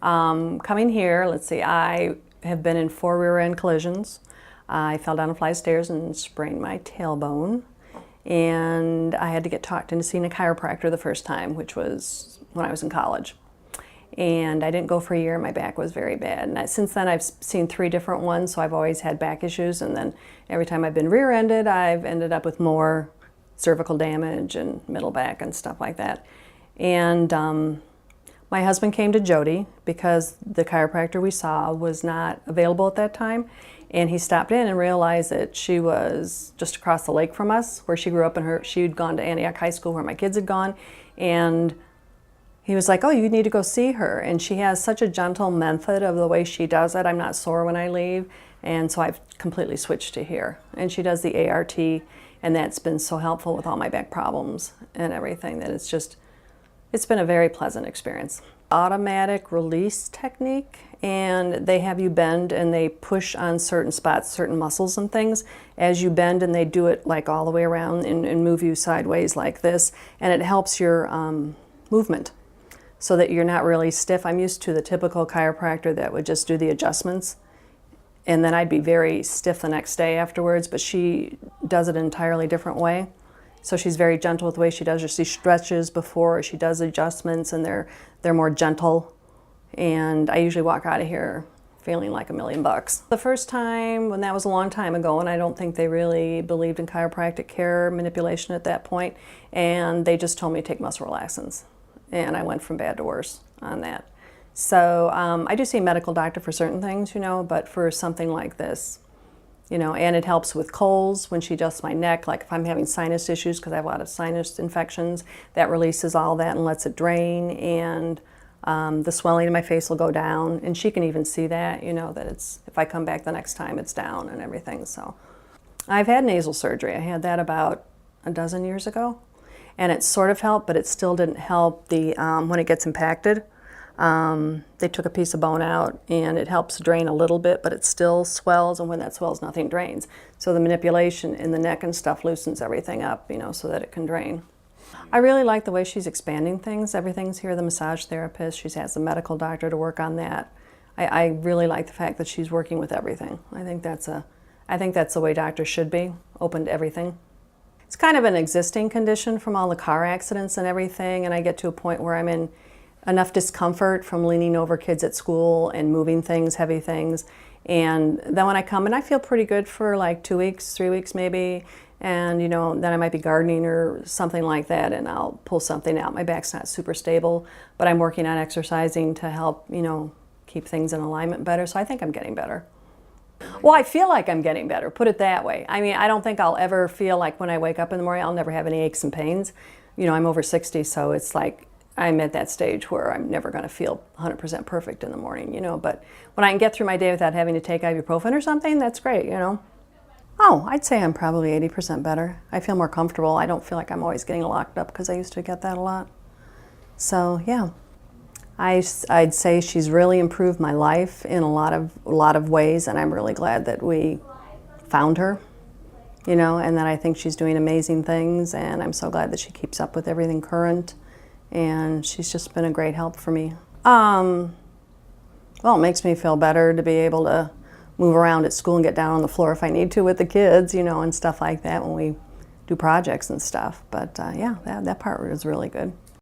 Coming here, let's see, I have been in 4 rear end collisions. I fell down a flight of stairs and sprained my tailbone. And I had to get talked into seeing a chiropractor the first time, which was when I was in college. And I didn't go for a year. My back was very bad. And since then, I've seen 3 different ones, so I've always had back issues. And then every time I've been rear-ended, I've ended up with more cervical damage and middle back and stuff like that. And my husband came to Jody because the chiropractor we saw was not available at that time. And he stopped in and realized that she was just across the lake from us, where she grew up, and she'd gone to Antioch High School where my kids had gone. And he was like, oh, you need to go see her. And she has such a gentle method of the way she does it. I'm not sore when I leave. And so I've completely switched to here. And she does the ART, and that's been so helpful with all my back problems and everything that it's been a very pleasant experience. Automatic release technique, and they have you bend and they push on certain spots, certain muscles and things as you bend, and they do it like all the way around and move you sideways like this, and it helps your movement so that you're not really stiff. I'm used to the typical chiropractor that would just do the adjustments, and then I'd be very stiff the next day afterwards, but she does it an entirely different way. So she's very gentle with the way she does it. She stretches before she does adjustments, and they're more gentle. And I usually walk out of here feeling like $1,000,000. The first time, when that was a long time ago, and I don't think they really believed in chiropractic care manipulation at that point, and they just told me to take muscle relaxants. And I went from bad to worse on that. So I do see a medical doctor for certain things, but for something like this, and it helps with colds when she adjusts my neck, like if I'm having sinus issues, because I have a lot of sinus infections, that releases all that and lets it drain, and the swelling in my face will go down, and she can even see that, that if I come back the next time, it's down and everything. So I've had nasal surgery. I had that about a dozen years ago, and it sort of helped, but it still didn't help when it gets impacted. They took a piece of bone out, and it helps drain a little bit, but it still swells, and when that swells, nothing drains. So the manipulation in the neck and stuff loosens everything up, so that it can drain. I really like the way she's expanding things. Everything's here, the massage therapist. She has the medical doctor to work on that. I really like the fact that she's working with everything. I think that's the way doctors should be, open to everything. It's kind of an existing condition from all the car accidents and everything, and I get to a point where I'm in enough discomfort from leaning over kids at school and moving things, heavy things. And then when I come in, I feel pretty good for like 2 weeks, 3 weeks maybe. And then I might be gardening or something like that, and I'll pull something out. My back's not super stable, but I'm working on exercising to help, keep things in alignment better. So I think I'm getting better. Well, I feel like I'm getting better, put it that way. I mean, I don't think I'll ever feel like when I wake up in the morning, I'll never have any aches and pains. I'm over 60, so it's like I'm at that stage where I'm never going to feel 100% perfect in the morning, but when I can get through my day without having to take ibuprofen or something, that's great, Oh, I'd say I'm probably 80% better. I feel more comfortable. I don't feel like I'm always getting locked up, because I used to get that a lot. So yeah, I'd say she's really improved my life in a lot of ways, and I'm really glad that we found her, and that I think she's doing amazing things, and I'm so glad that she keeps up with everything current. And she's just been a great help for me. Well, it makes me feel better to be able to move around at school and get down on the floor if I need to with the kids, and stuff like that when we do projects and stuff. But yeah, that part was really good.